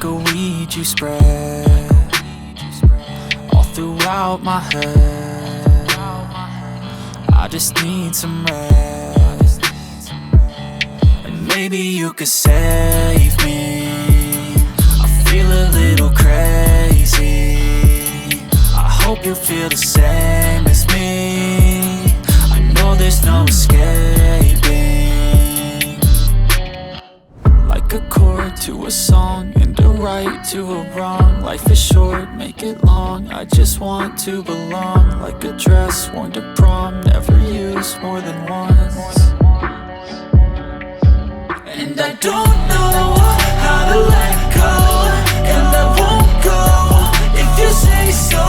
like a weed you spread all throughout my head. I just need some rest, and maybe you could save me. I feel a little crazy. I hope you feel the same as me. I know there's no escaping. Like a chord to a song and a right to a wrong. Life is short, make it long. I just want to belong. Like a dress worn to prom, never used more than once. And I don't know how to let go, and I won't go if you say so.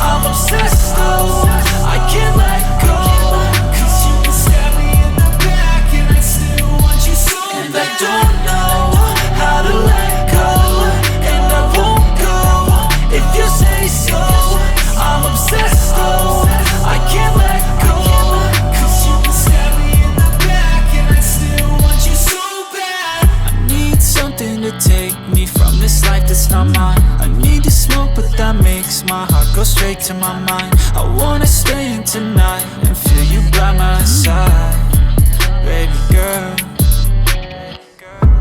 I'm obsessed though, I can't let go, 'cause you can stab me in the back and I still want you so bad. And I don't know how to let go, and I won't go if you say so. I'm obsessed though, I can't let go, 'cause you can stab me in the back and I still want you so bad. I need something to take me from this life that's not mine. I need to smoke, but that makes my heart go straight to my mind. I wanna stay in tonight and feel you by my side, baby girl.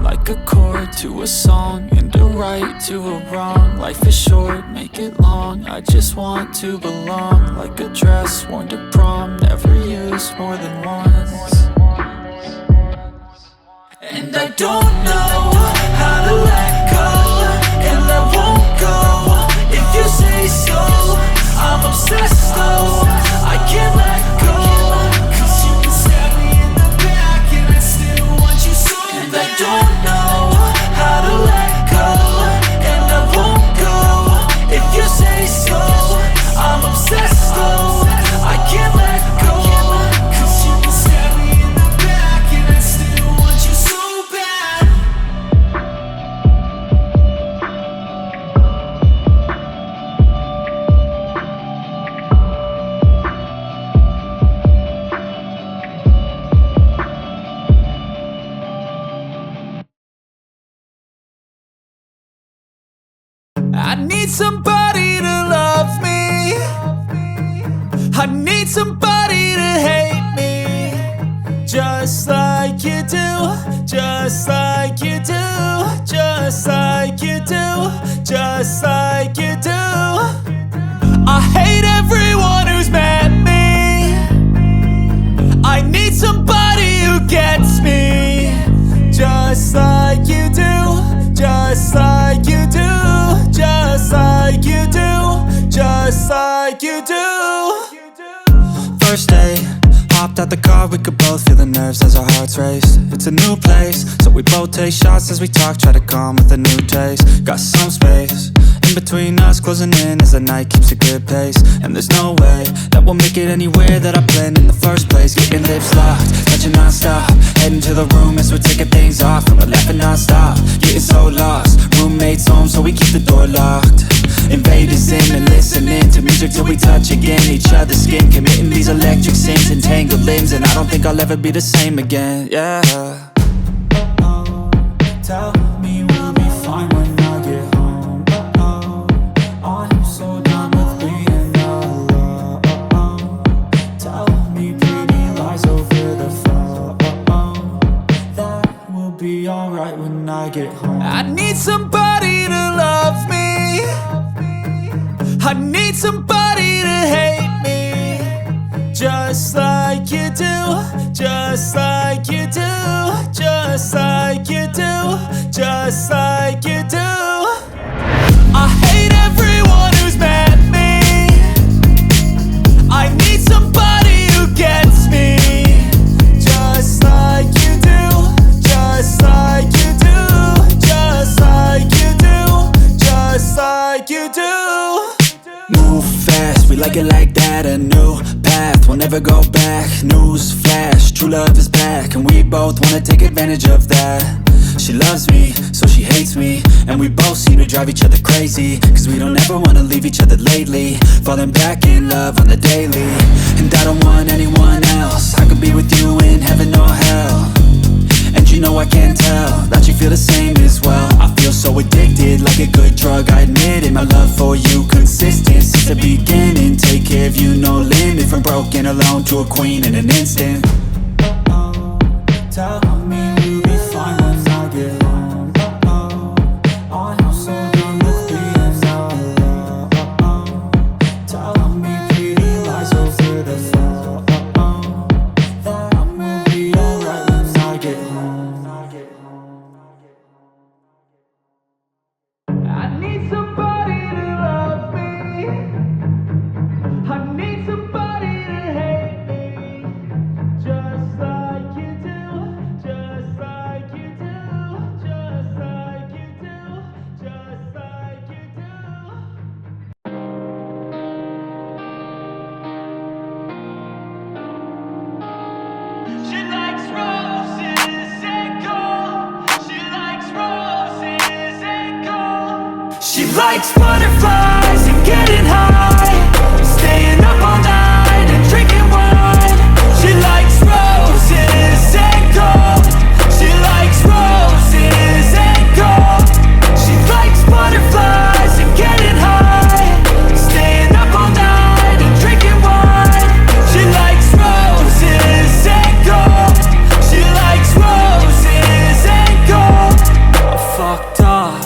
Like a chord to a song and a right to a wrong. Life is short, make it long. I just want to belong. Like a dress worn to prom, never used more than once. And I don't know how to let go, and I won't go if you say so. I'm obsessed though, I can't let go, 'cause you can stab me in the back and I still want you so bad. And I don't know how to let go, and I won't go if you say so. I'm obsessed though, I can't let go, 'cause you can stab me in the back and I still want you so bad. I need somebody to love me. I need somebody to hate me, just like you do, just like you do, just like you do, just like you do. I hate everyone who's met me. I need somebody who gets me, just like you do, just like you do, just like you do, just like you do. First day, hopped out the car, we could both feel the nerves as our hearts race. It's a new place, so we both take shots as we talk, try to calm with a new taste. Got some space in between us, closing in as the night keeps a good pace. And there's no way that we'll make it anywhere that I planned in the first place. Getting lips locked, touching non-stop, heading to the room as we're taking things off, and we're laughing non-stop, getting so lost. Roommates home, so we keep the door locked. Invaders in and listening to music till we touch again. Each other's skin, committing these electric sins, entangled limbs, and I don't think I'll ever be the same again. Yeah. Tell me we'll be fine when I get home. I'm so done with being alone. Tell me pretty lies over the phone. That will be alright when I get home. I need somebody to love me. I need somebody to hate me, just like you do, just like you do, just like you do, just like you do. I hate everyone who's met me. I need somebody who gets me, just like you do, just like you do, just like you do, just like you do. Move fast, we like it like that. A new path, we'll never go back. News flash, true love is back, and we both wanna take advantage of that. She loves me, so she hates me, and we both seem to drive each other crazy, 'cause we don't ever wanna leave each other lately. Falling back in love on the daily, and I don't want anyone else. I could be with you in heaven or hell, and you know I can't tell that you feel the same as well. I feel so addicted, like a good drug, I admit it. My love for you consistent since the beginning. Take care of you, no limit. From broken alone to a queen in an instant. Tell me we'll be fine once I get home. Our house so done with being tell me pretty lies over the phone. That I will be alright once I get home. I need somebody to love me. I need somebody to hate me. Just like you do, just like you do, just like you do, just like you do. She likes roses and gold. She likes roses and gold. She likes butterflies and getting high, staying up all night and drinking wine. She likes roses and gold. She likes roses and gold. She likes butterflies and getting high, staying up all night and drinking wine. She likes roses and gold. She likes roses and gold. I fucked up.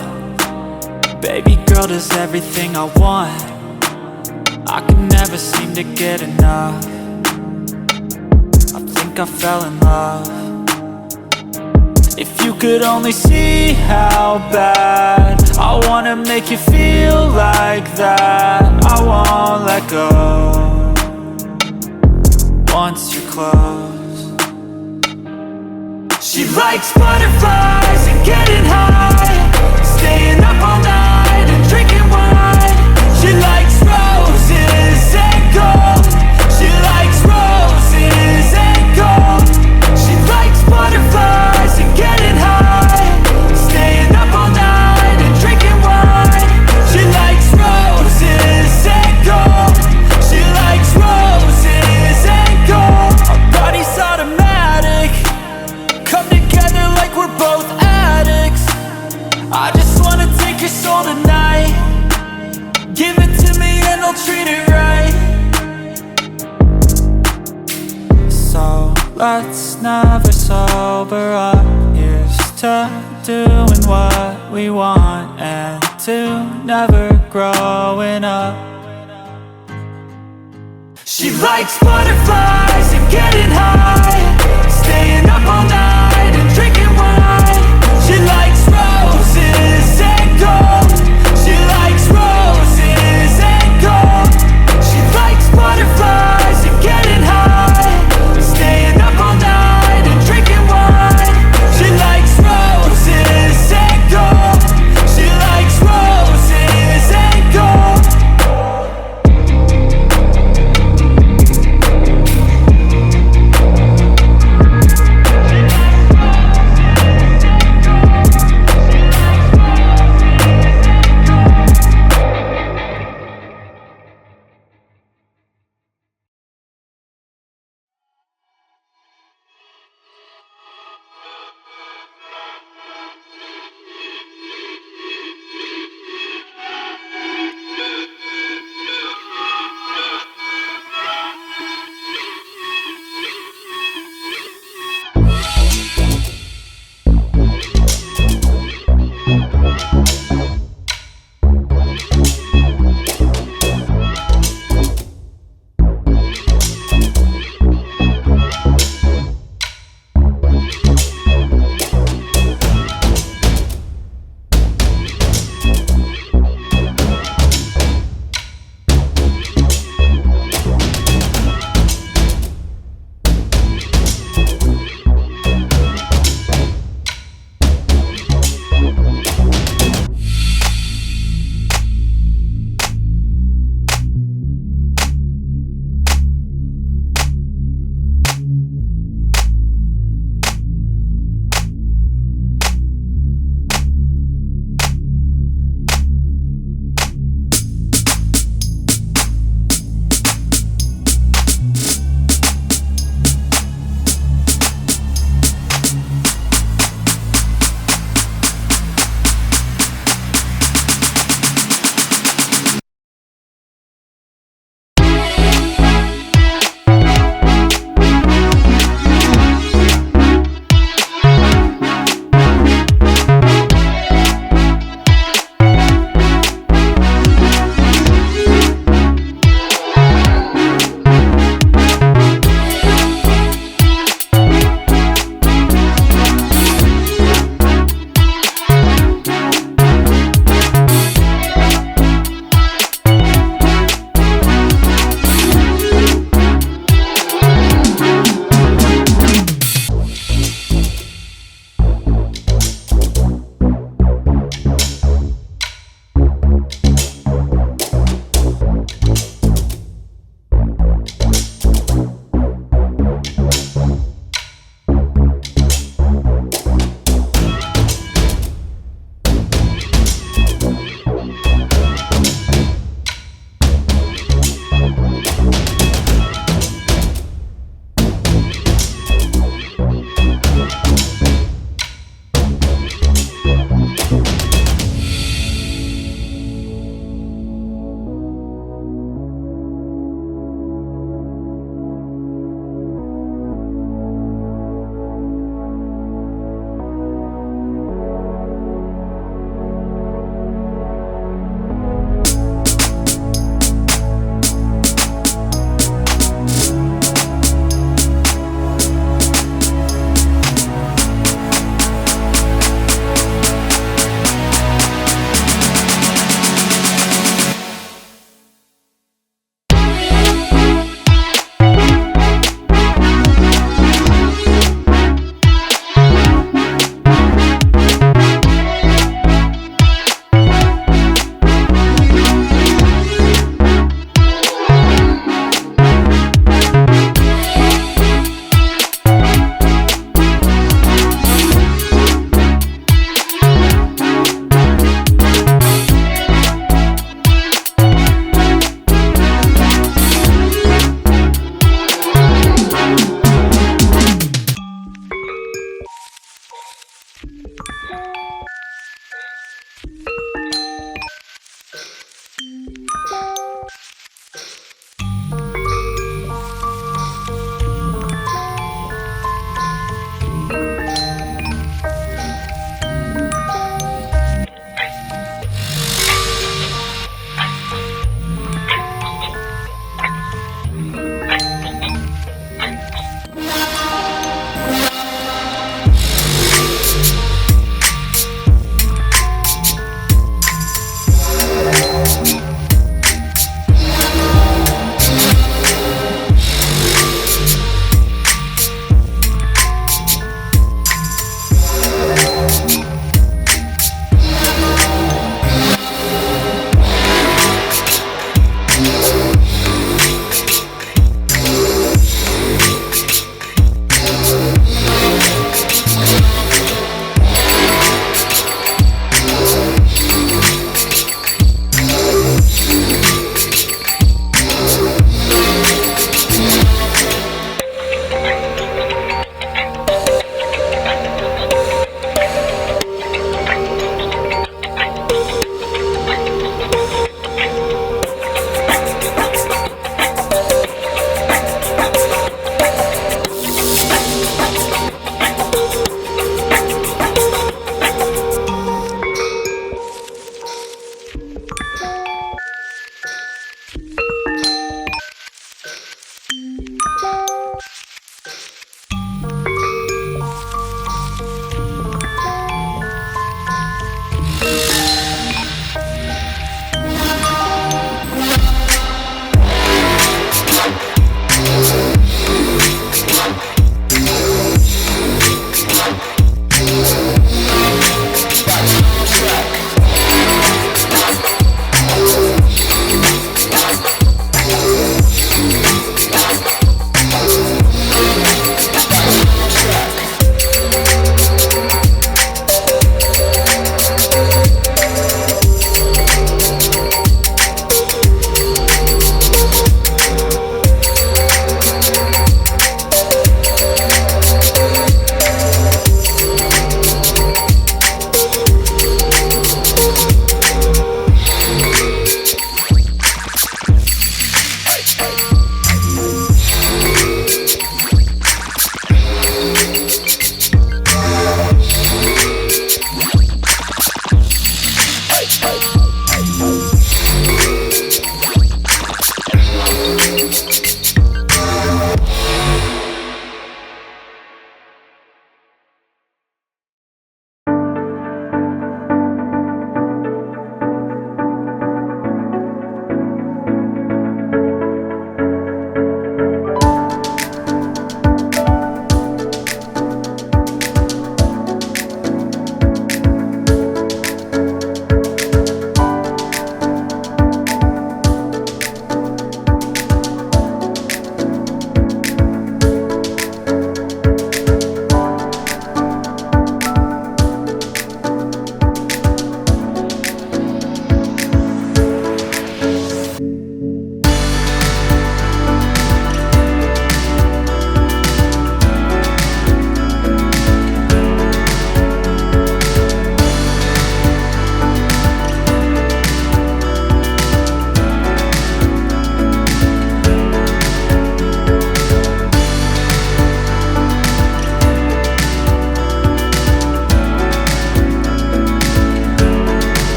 Baby girl does everything I want. I can never seem to get enough. I think I fell in love. If you could only see how bad I wanna make you feel like that, I won't let go. Once you're close. She likes butterflies and getting high, staying up all night and drinking wine. She likes roses and gold. She likes roses and gold. She likes butterflies and getting high, staying up all night and drinking wine. She likes roses and gold. She likes roses and gold. Our bodies automatic, come together like we're both addicts. I just wanna take your soul tonight. Give it to me and I'll treat it right. So let's never sober up. Here's to doing what we want and to never growing up. She likes butterflies and getting high, staying up all night.